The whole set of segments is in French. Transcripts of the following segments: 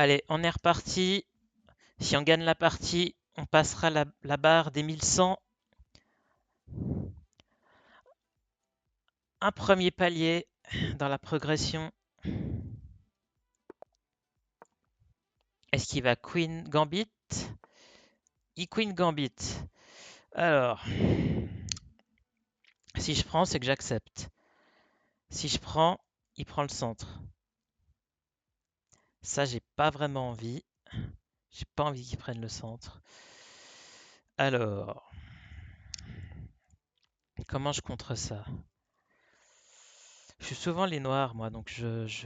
Allez, on est reparti. Si on gagne la partie, on passera la barre des 1100. Un premier palier dans la progression. Est-ce qu'il va Queen Gambit? Il Queen Gambit. Alors, si je prends, c'est que j'accepte. Si je prends, il prend le centre. Ça, j'ai pas vraiment envie. J'ai pas envie qu'il prenne le centre. Alors, comment je contre ça? Je suis souvent les noirs, moi, donc je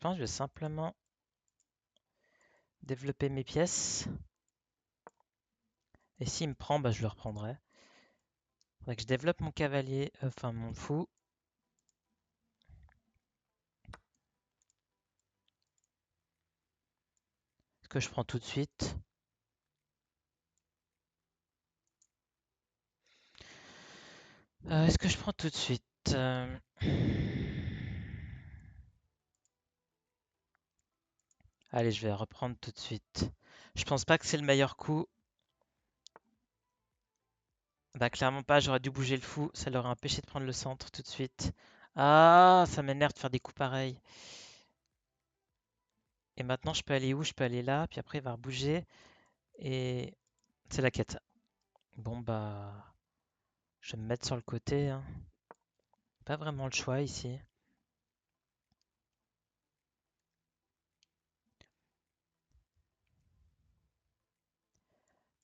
pense que je vais simplement développer mes pièces. Et s'il me prend, bah, je le reprendrai. Faudrait que je développe mon cavalier, enfin mon fou. Est-ce que je prends tout de suite? Est-ce que je prends tout de suite? Allez, je vais reprendre tout de suite. Je pense pas que c'est le meilleur coup. Bah clairement pas, j'aurais dû bouger le fou, ça l'aurait empêché de prendre le centre tout de suite. Ah, ça m'énerve de faire des coups pareils. Et maintenant, je peux aller où? Je peux aller là, puis après, il va rebouger. Et c'est la quête. Bon, bah, je vais me mettre sur le côté, hein. Pas vraiment le choix ici.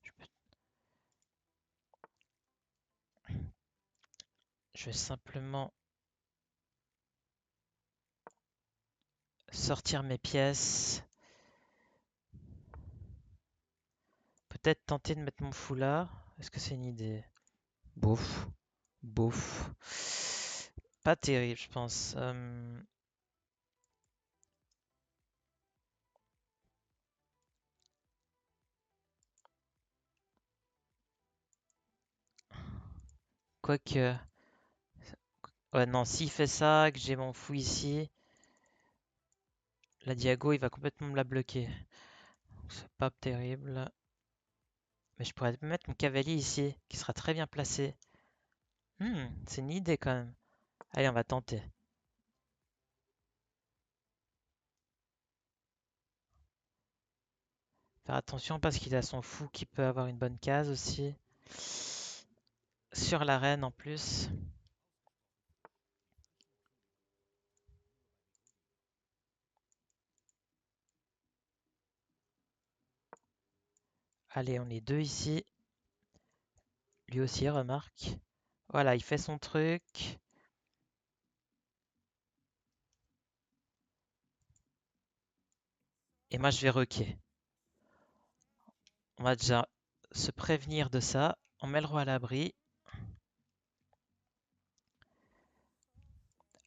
Je peux- je vais simplement sortir mes pièces. Peut-être tenter de mettre mon fou là. Est-ce que c'est une idée? Bouf. Bouf. Pas terrible, je pense. Quoique. Ouais, non, s'il fait ça, que j'ai mon fou ici, la diago, il va complètement me la bloquer. Donc, c'est pas terrible. Mais je pourrais mettre mon cavalier ici, qui sera très bien placé. C'est une idée quand même. Allez, on va tenter. Faire attention parce qu'il a son fou qui peut avoir une bonne case aussi. Sur la reine en plus. Allez, on est deux ici. Lui aussi, remarque. Voilà, il fait son truc. Et moi, je vais rucker. On va déjà se prévenir de ça. On met le roi à l'abri.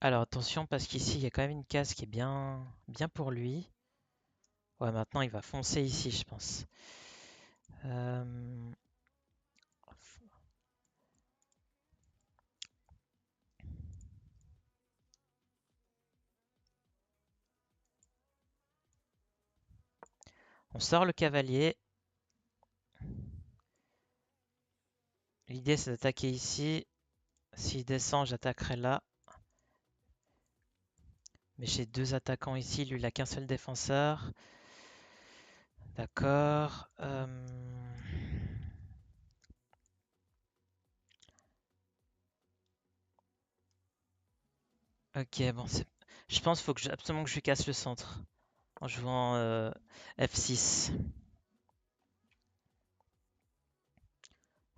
Alors attention parce qu'ici il y a quand même une case qui est bien pour lui. Ouais, maintenant il va foncer ici, je pense. Euh, On sort le cavalier. L'idée c'est d'attaquer ici. S'il descend, j'attaquerai là. Mais j'ai deux attaquants ici. Lui, il a qu'un seul défenseur. D'accord. Ok, bon, je pense qu'il faut absolument que je lui casse le centre en jouant F6.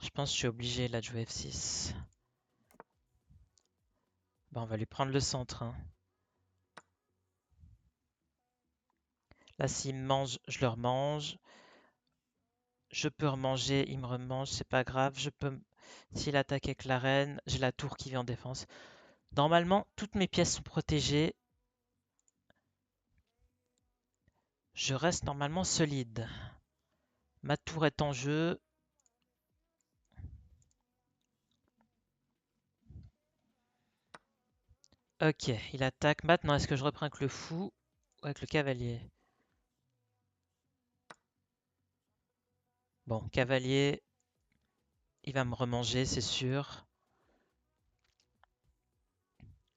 Je pense que je suis obligé là de jouer F6. Bon, on va lui prendre le centre, hein. Là, s'il me mange, je le remange. Je peux remanger, il me remange, c'est pas grave. S'il attaque avec la reine, j'ai la tour qui vient en défense. Normalement, toutes mes pièces sont protégées. Je reste normalement solide. Ma tour est en jeu. Ok, il attaque. Maintenant, est-ce que je reprends avec le fou ou avec le cavalier? Bon, cavalier, il va me remanger, c'est sûr.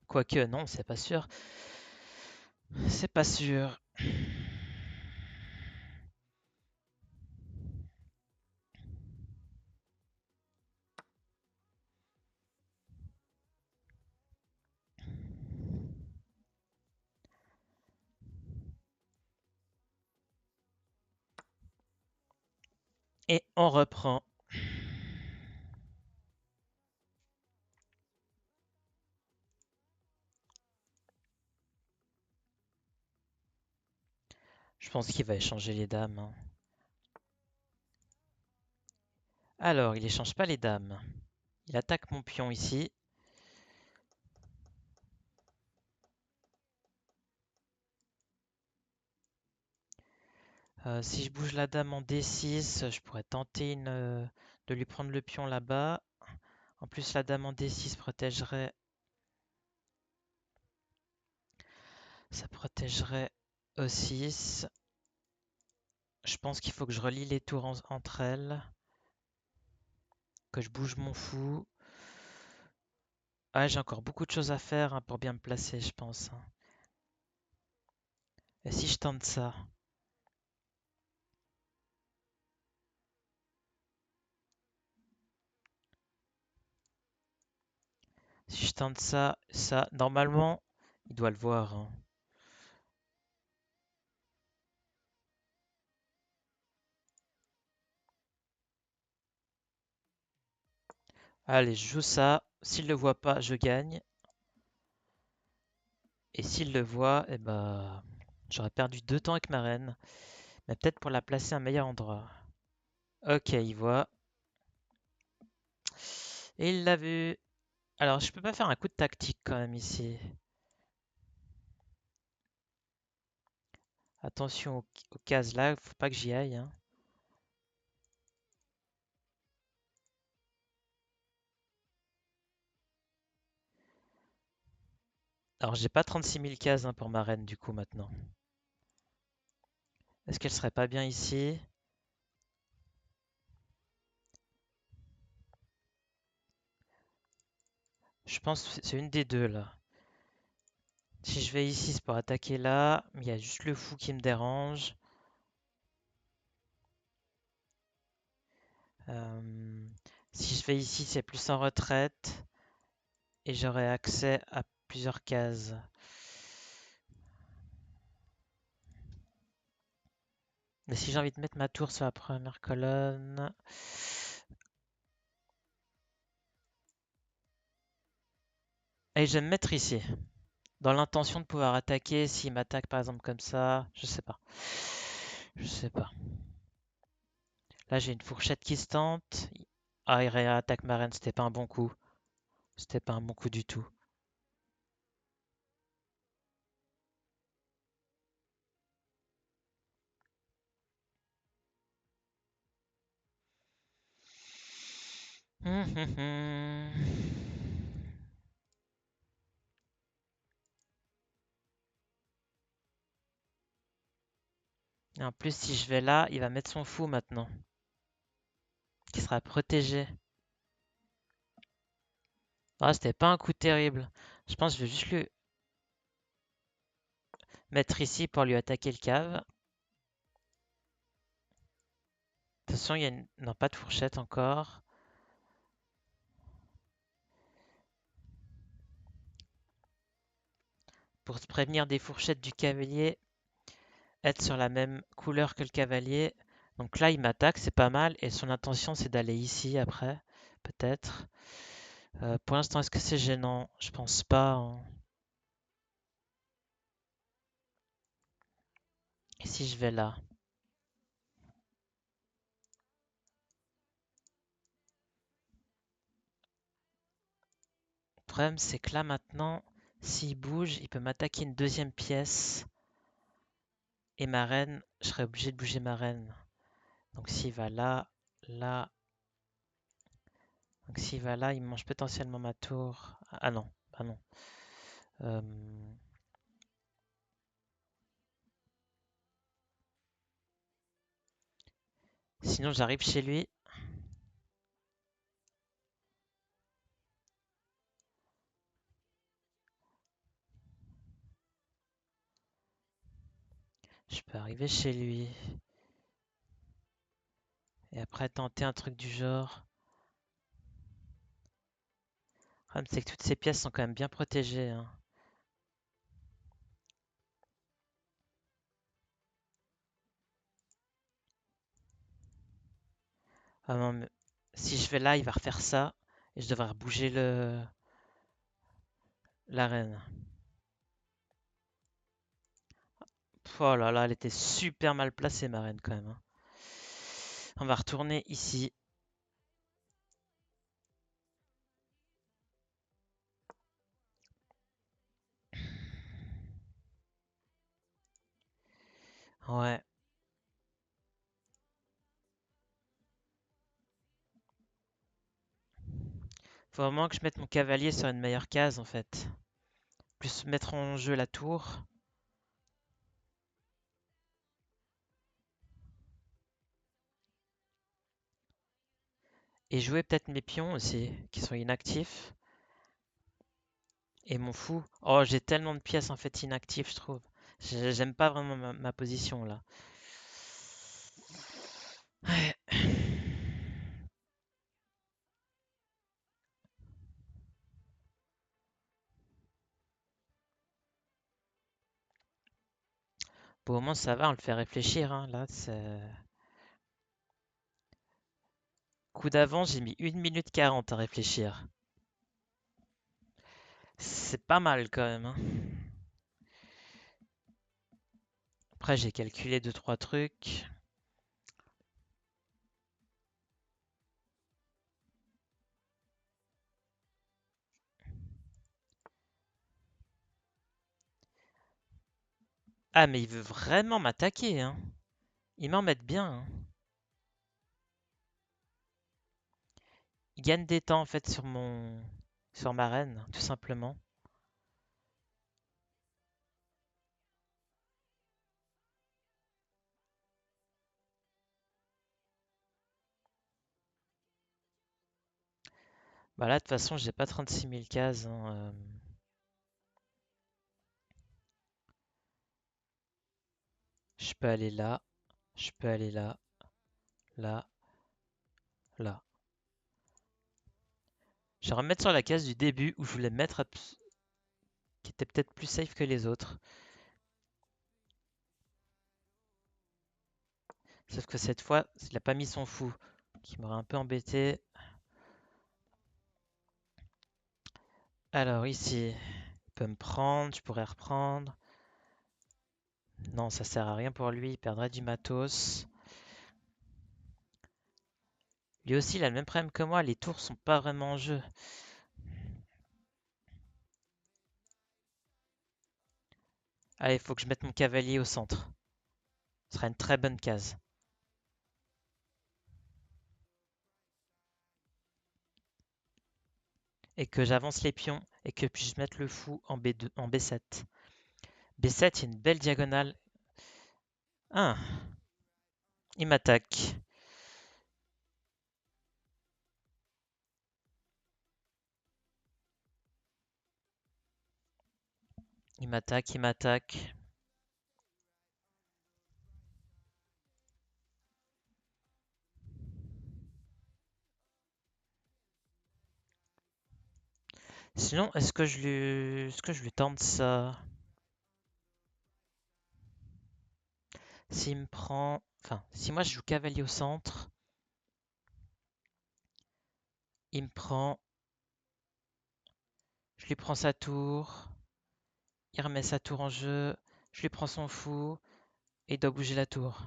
Quoique, non, c'est pas sûr. C'est pas sûr. Et on reprend. Je pense qu'il va échanger les dames, hein. Alors, il échange pas les dames. Il attaque mon pion ici. Si je bouge la dame en D6, je pourrais tenter de lui prendre le pion là-bas. En plus, la dame en D6 protégerait. Ça protégerait E6. Je pense qu'il faut que je relie les tours entre elles. Que je bouge mon fou. Ah, j'ai encore beaucoup de choses à faire, hein, pour bien me placer, je pense, hein. Et si je tente ça? Si je tente ça, ça, normalement, il doit le voir, hein. Allez, je joue ça. S'il le voit pas, je gagne. Et s'il le voit, eh ben, j'aurais perdu 2 temps avec ma reine. Mais peut-être pour la placer à un meilleur endroit. Ok, il voit. Et il l'a vu. Alors, je peux pas faire un coup de tactique quand même ici. Attention aux cases là, faut pas que j'y aille, hein. Alors, j'ai pas 36 000 cases, hein, pour ma reine du coup maintenant. Est-ce qu'elle serait pas bien ici? Je pense que c'est une des deux là. Si je vais ici, c'est pour attaquer là, mais il y a juste le fou qui me dérange. Euh, Si je vais ici, c'est plus en retraite et j'aurai accès à plusieurs cases. Mais si j'ai envie de mettre ma tour sur la première colonne, et je vais me mettre ici, dans l'intention de pouvoir attaquer s'il m'attaque par exemple comme ça, je sais pas. Je sais pas. Là, j'ai une fourchette qui se tente. Ah, il réattaque ma reine, c'était pas un bon coup. C'était pas un bon coup du tout. Hum, hum, hum. Et en plus, si je vais là, il va mettre son fou maintenant, qui sera protégé. Ah, c'était pas un coup terrible. Je pense que je vais juste le mettre ici pour lui attaquer le cave. De toute façon, il y a une... Non, pas de fourchette encore. Pour se prévenir des fourchettes du cavalier, être sur la même couleur que le cavalier. Donc là, il m'attaque, c'est pas mal. Et son intention, c'est d'aller ici après, peut-être. Pour l'instant, est-ce que c'est gênant? Je pense pas, hein. Et si je vais là? Le problème, c'est que là, maintenant, s'il bouge, il peut m'attaquer une deuxième pièce. Et ma reine, je serais obligé de bouger ma reine. Donc s'il va là, là. Donc s'il va là, il mange potentiellement ma tour. Ah non, ah non. Euh, Sinon, j'arrive chez lui. Je peux arriver chez lui. Et après tenter un truc du genre. Le problème, c'est que toutes ces pièces sont quand même bien protégées, hein. Ah non, mais si je vais là, il va refaire ça. Et je devrais bouger la reine. Oh là là, elle était super mal placée, ma reine, quand même, hein. On va retourner ici. Ouais. Faut vraiment que je mette mon cavalier sur une meilleure case, en fait. Plus mettre en jeu la tour. Et jouer peut-être mes pions aussi, qui sont inactifs. Et mon fou. Oh, j'ai tellement de pièces, en fait, inactives, je trouve. J'aime pas vraiment ma position, là. Ouais. Pour le moment, ça va, on le fait réfléchir, hein. Là, c'est... Coup d'avant, j'ai mis 1 minute 40 à réfléchir. C'est pas mal quand même, hein. Après, j'ai calculé deux trois trucs. Ah, mais il veut vraiment m'attaquer, hein. Il m'embête bien, hein. Il gagne des temps en fait sur ma reine, tout simplement. Bah là, de toute façon, j'ai pas 36 000 cases, hein. Je peux aller là, je peux aller là, là, là. Je vais remettre sur la case du début où je voulais mettre, qui était peut-être plus safe que les autres. Sauf que cette fois, il a pas mis son fou, qui m'aurait un peu embêté. Alors ici, il peut me prendre, je pourrais reprendre. Non, ça sert à rien pour lui, il perdrait du matos. Lui aussi, il a le même problème que moi, les tours sont pas vraiment en jeu. Allez, il faut que je mette mon cavalier au centre. Ce sera une très bonne case. Et que j'avance les pions et que puis je mette le fou en B2, en B7. B7, il y a une belle diagonale. Ah, il m'attaque. Il m'attaque, il m'attaque. Sinon, est-ce que je lui tente ça? S'il me prend, enfin, si moi je joue cavalier au centre, il me prend, je lui prends sa tour, il remet sa tour en jeu, je lui prends son fou et il doit bouger la tour.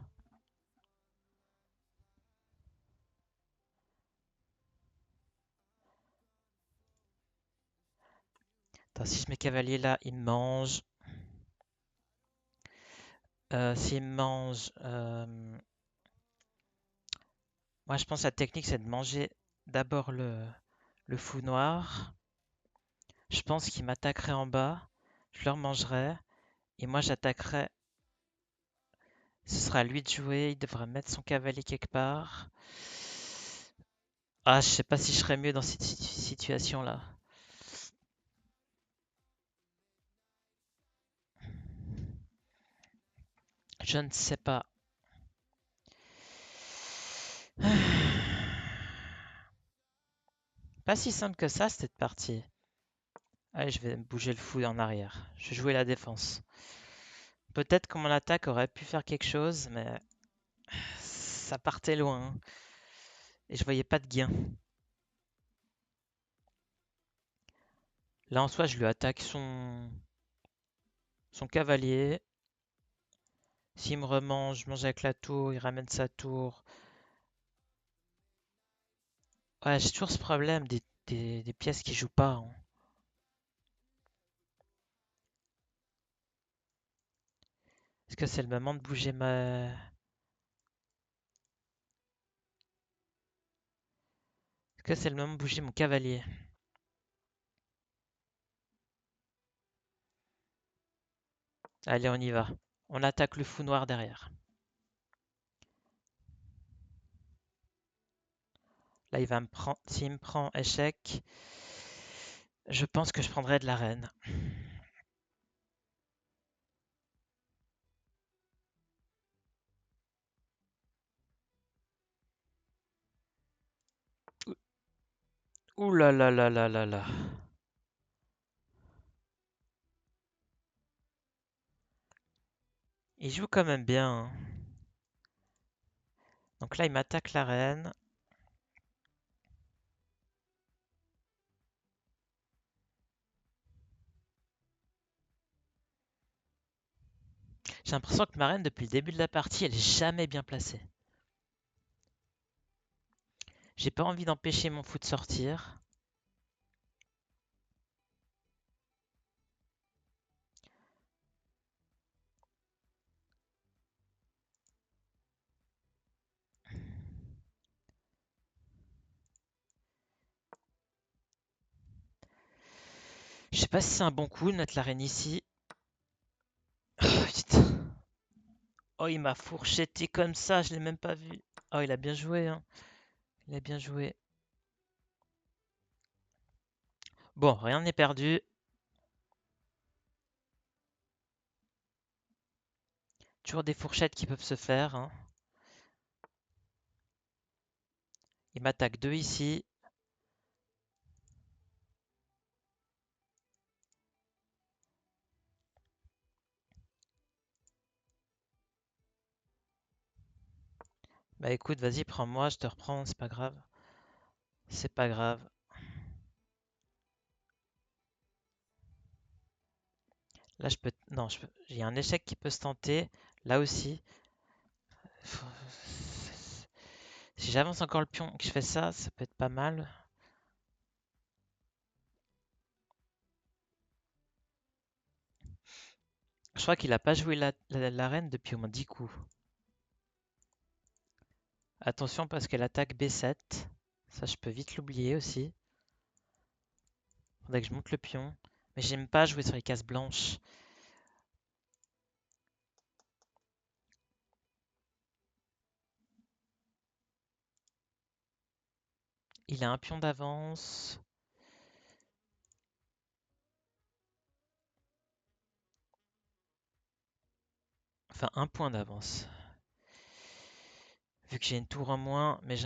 Attends, si je mets cavalier là, il me mange. S'il me mange, moi je pense que la technique c'est de manger d'abord le fou noir. Je pense qu'il m'attaquerait en bas, je le remangerai et moi j'attaquerai Ce sera à lui de jouer, il devrait mettre son cavalier quelque part. Ah, je sais pas si je serais mieux dans cette situation-là. Je ne sais pas. Pas si simple que ça, cette partie. Allez, je vais bouger le fou en arrière. Je vais jouer la défense. Peut-être que mon attaque aurait pu faire quelque chose, mais ça partait loin, hein. Et je voyais pas de gain. Là, en soi, je lui attaque son cavalier. S'il me remange, je mange avec la tour, il ramène sa tour. Ouais, j'ai toujours ce problème des pièces qui jouent pas, hein. Est-ce que c'est le moment de bouger ma... Est-ce que c'est le moment de bouger mon cavalier? Allez, on y va. On attaque le fou noir derrière. Là, il va me prendre... S'il me prend échec, je pense que je prendrai de la reine. Ouh là là là là là là. Il joue quand même bien, hein. Donc là, il m'attaque la reine. J'ai l'impression que ma reine, depuis le début de la partie, elle est jamais bien placée. J'ai pas envie d'empêcher mon fou de sortir. Je sais pas si c'est un bon coup de mettre la reine ici. Oh, putain. Oh, il m'a fourchetté comme ça, je l'ai même pas vu. Oh, il a bien joué, hein. Il a bien joué. Bon, rien n'est perdu. Toujours des fourchettes qui peuvent se faire, hein. Il m'attaque 2 ici. Bah écoute, vas-y, prends-moi, je te reprends, c'est pas grave. C'est pas grave. Là, je peux... Non, il y a un échec qui peut se tenter. Là aussi. Faut- Si j'avance encore le pion et que je fais ça, ça peut être pas mal. Je crois qu'il a pas joué la reine depuis au moins 10 coups. Attention parce qu'elle attaque B7. Ça, je peux vite l'oublier aussi. Faudrait que je monte le pion. Mais j'aime pas jouer sur les cases blanches. Il a un pion d'avance. Enfin, un point d'avance. Vu que j'ai une tour en moins, mais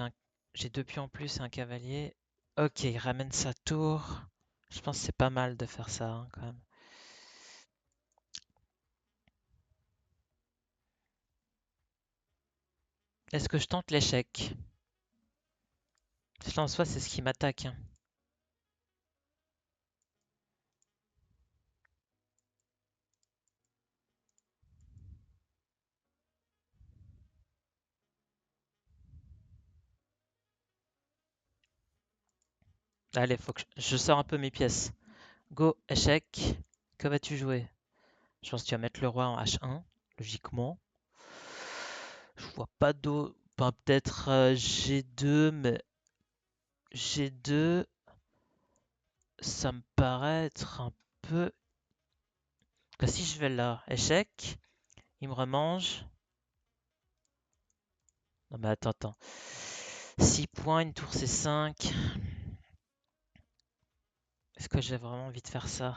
j'ai 2 pions en plus et un cavalier. Ok, il ramène sa tour. Je pense que c'est pas mal de faire ça, hein, quand même. Est-ce que je tente l'échec? Cela en soi, c'est ce qui m'attaque, hein. Allez, faut que je sors un peu mes pièces. Go, échec. Que vas-tu jouer? Je pense que tu vas mettre le roi en H1, logiquement. Je vois pas d'autre. Enfin, peut-être G2, mais G2, ça me paraît être un peu. Bah, si je vais là, échec, il me remange. Non mais attends, attends. 6 points, une tour c'est 5. Est-ce que j'ai vraiment envie de faire ça?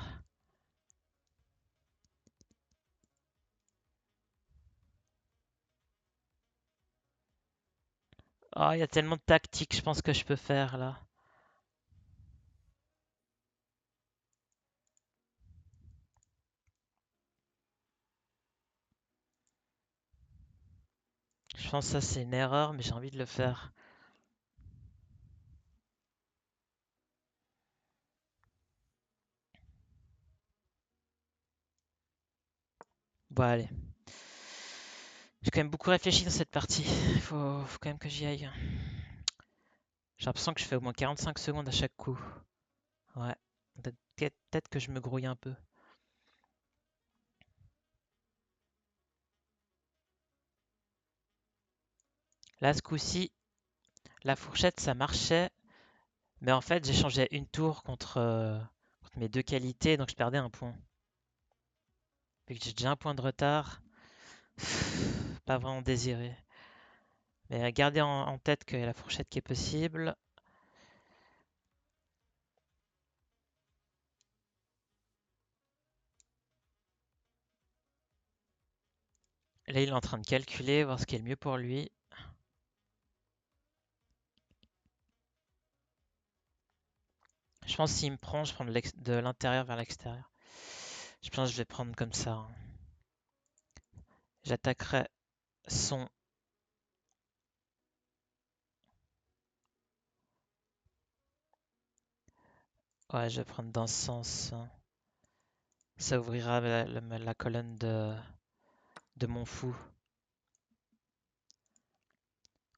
Oh, il y a tellement de tactiques, je pense que je peux faire là. Je pense que ça c'est une erreur, mais j'ai envie de le faire. Bon, allez. J'ai quand même beaucoup réfléchi dans cette partie. Faut quand même que j'y aille. J'ai l'impression que je fais au moins 45 secondes à chaque coup. Ouais. Peut-être que je me grouille un peu. Là, ce coup-ci, la fourchette, ça marchait. Mais en fait, j'ai changé une tour contre mes deux qualités, donc je perdais un point. Vu que j'ai déjà un point de retard, pas vraiment désiré. Mais gardez en tête qu'il y a la fourchette qui est possible. Là, il est en train de calculer, voir ce qui est le mieux pour lui. Je pense que s'il me prend, je prends de l'intérieur vers l'extérieur. Je pense que je vais prendre comme ça, hein. J'attaquerai son... Ouais, je vais prendre dans ce sens, hein. Ça ouvrira la colonne de mon fou.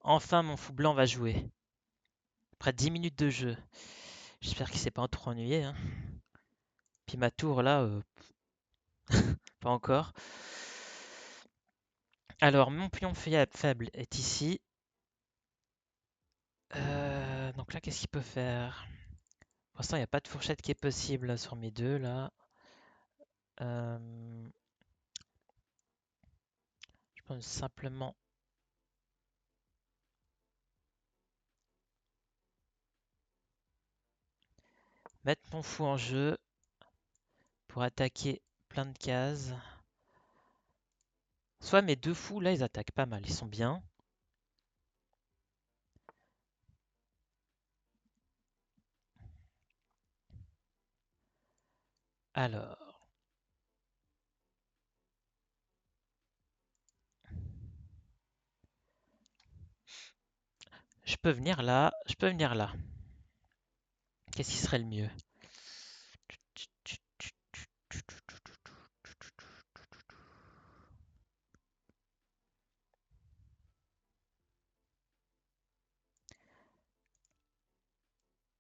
Enfin, mon fou blanc va jouer. Après 10 minutes de jeu. J'espère qu'il s'est pas trop ennuyé, hein. Puis ma tour, là, pas encore. Alors, mon pion faible est ici. Donc là, qu'est-ce qu'il peut faire? Pour l'instant, il n'y a pas de fourchette qui est possible là, sur mes deux, là. Euh, je pense simplement mettre mon fou en jeu pour attaquer plein de cases. Soit mes deux fous, là, ils attaquent pas mal, ils sont bien. Alors, je peux venir là, je peux venir là. Qu'est-ce qui serait le mieux?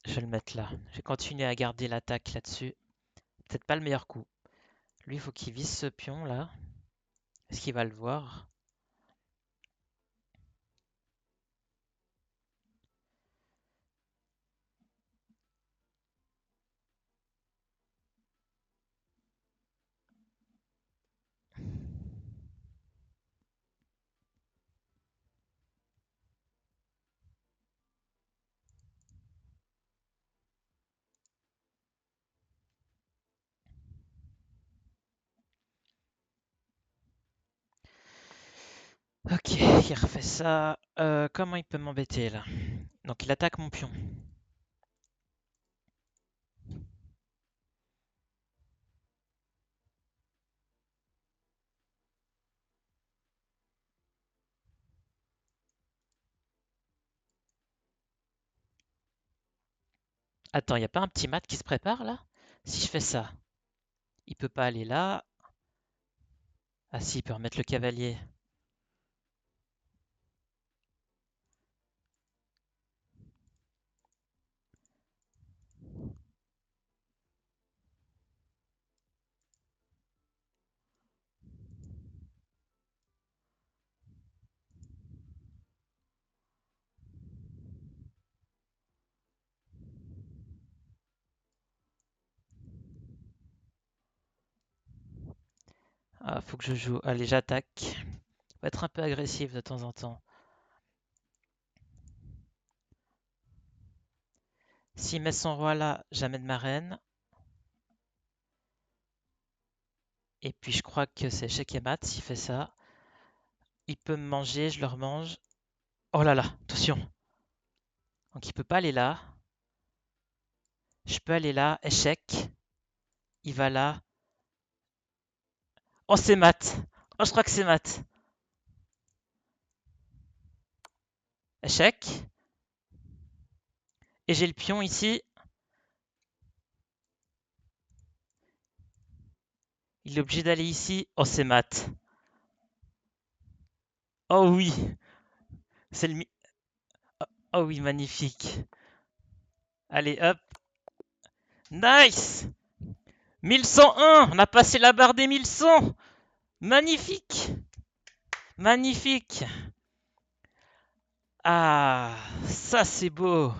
Je vais le mettre là. Je vais continuer à garder l'attaque là-dessus. Peut-être pas le meilleur coup. Lui, il faut qu'il vise ce pion là. Est-ce qu'il va le voir? Ok, il refait ça. Comment il peut m'embêter là? Donc il attaque mon pion. Attends, il n'y a pas un petit mat qui se prépare là? Si je fais ça, il peut pas aller là. Ah si, il peut remettre le cavalier. Ah, faut que je joue. Allez, j'attaque. Faut être un peu agressif de temps en temps. S'il met son roi là, j'amène ma reine. Et puis je crois que c'est échec et mat s'il fait ça. Il peut me manger, je le remange. Oh là là, attention. Donc il peut pas aller là. Je peux aller là, échec. Il va là. Oh, c'est mat. Oh, je crois que c'est mat. Échec. Et j'ai le pion ici. Il est obligé d'aller ici. Oh, c'est mat. Oh oui. C'est le... Oh oui, magnifique. Allez, hop. Nice. 1101. On a passé la barre des 1100. Magnifique. Magnifique. Ah, ça c'est beau.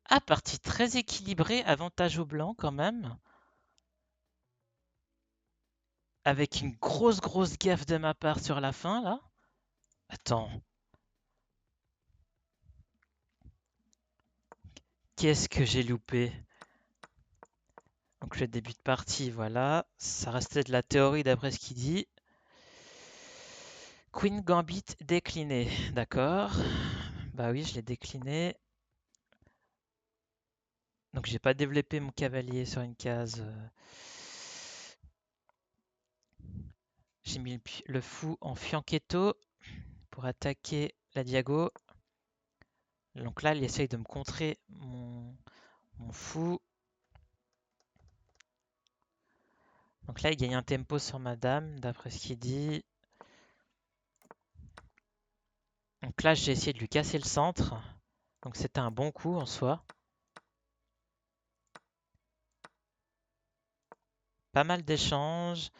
Ah, partie très équilibrée, avantage au blanc quand même. Avec une grosse gaffe de ma part sur la fin là. Attends, qu'est-ce que j'ai loupé? Donc le début de partie, voilà. Ça restait de la théorie d'après ce qu'il dit. Queen Gambit décliné, d'accord. Bah oui, je l'ai décliné. Donc j'ai pas développé mon cavalier sur une case. J'ai mis le fou en fianchetto pour attaquer la diago. Donc là, il essaye de me contrer mon fou. Donc là, il gagne un tempo sur ma dame, d'après ce qu'il dit. Donc là, j'ai essayé de lui casser le centre. Donc c'était un bon coup en soi. Pas mal d'échanges.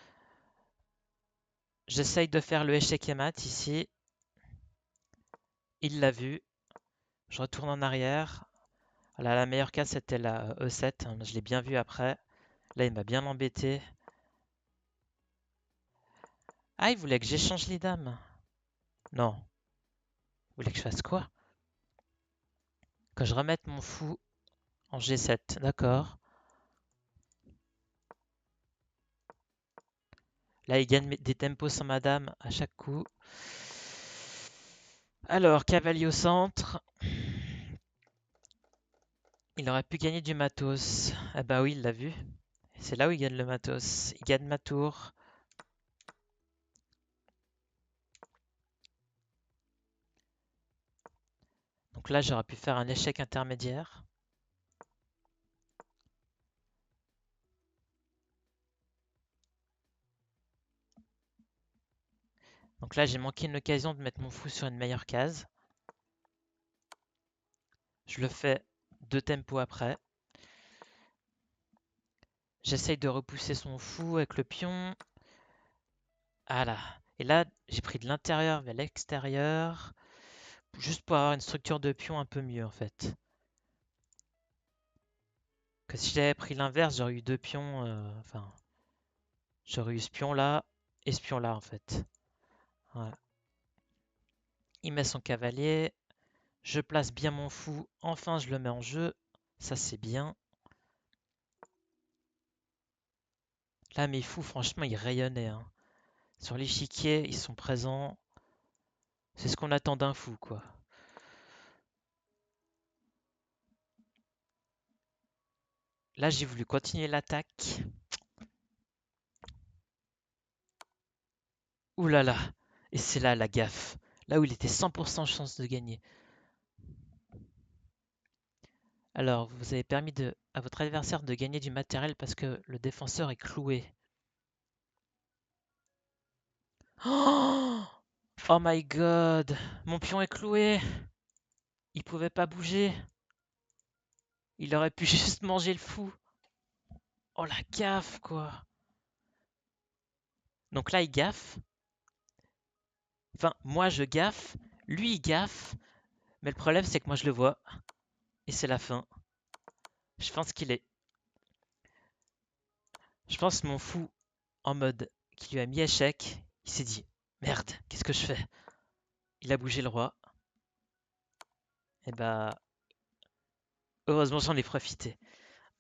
J'essaye de faire le échec et mat ici. Il l'a vu. Je retourne en arrière. Là, la meilleure case, c'était la E7. Je l'ai bien vu après. Là, il m'a bien embêté. Ah, il voulait que j'échange les dames. Non. Il voulait que je fasse quoi? Que je remette mon fou en G7. D'accord. Là, il gagne des tempos sur ma dame à chaque coup. Alors, cavalier au centre. Il aurait pu gagner du matos. Ah bah oui, il l'a vu. C'est là où il gagne le matos. Il gagne ma tour. Donc là, j'aurais pu faire un échec intermédiaire. Donc là, j'ai manqué une occasion de mettre mon fou sur une meilleure case. Je le fais deux tempos après. J'essaye de repousser son fou avec le pion. Ah là. Et là, j'ai pris de l'intérieur vers l'extérieur. Juste pour avoir une structure de pion un peu mieux en fait. Que si j'avais pris l'inverse, j'aurais eu deux pions. Enfin, j'aurais eu ce pion là et ce pion là en fait. Voilà. Il met son cavalier. Je place bien mon fou. Enfin, je le mets en jeu. Ça, c'est bien. Là, mes fous, franchement, ils rayonnaient, hein. Sur l'échiquier, ils sont présents. C'est ce qu'on attend d'un fou, quoi. Là, j'ai voulu continuer l'attaque. Ouh là là. Et c'est là la gaffe. Là où il était 100% chance de gagner. Alors, vous avez permis à votre adversaire de gagner du matériel parce que le défenseur est cloué. Oh, oh my god. Mon pion est cloué. Il pouvait pas bouger. Il aurait pu juste manger le fou. Oh la gaffe, quoi. Donc là, il gaffe. Enfin, moi, je gaffe. Lui, il gaffe. Mais le problème, c'est que moi, je le vois. Et c'est la fin. Je pense qu'il est... Je pense mon fou, en mode qui lui a mis échec, il s'est dit, merde, qu'est-ce que je fais? Il a bougé le roi. Et bah, heureusement, j'en ai profité.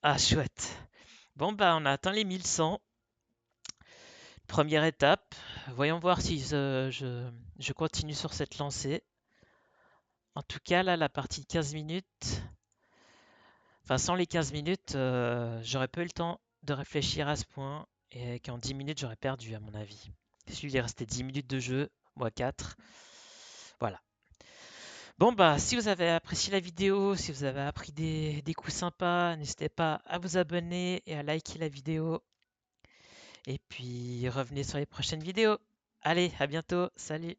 Ah, chouette. Bon, bah, on a atteint les 1100. Première étape. Voyons voir si je continue sur cette lancée. En tout cas, là, la partie de 15 minutes, enfin, sans les 15 minutes, j'aurais pas eu le temps de réfléchir à ce point et qu'en 10 minutes, j'aurais perdu, à mon avis. Il est resté 10 minutes de jeu, moi 4. Voilà. Bon, bah, si vous avez apprécié la vidéo, si vous avez appris des coups sympas, n'hésitez pas à vous abonner et à liker la vidéo. Et puis, revenez sur les prochaines vidéos. Allez, à bientôt. Salut!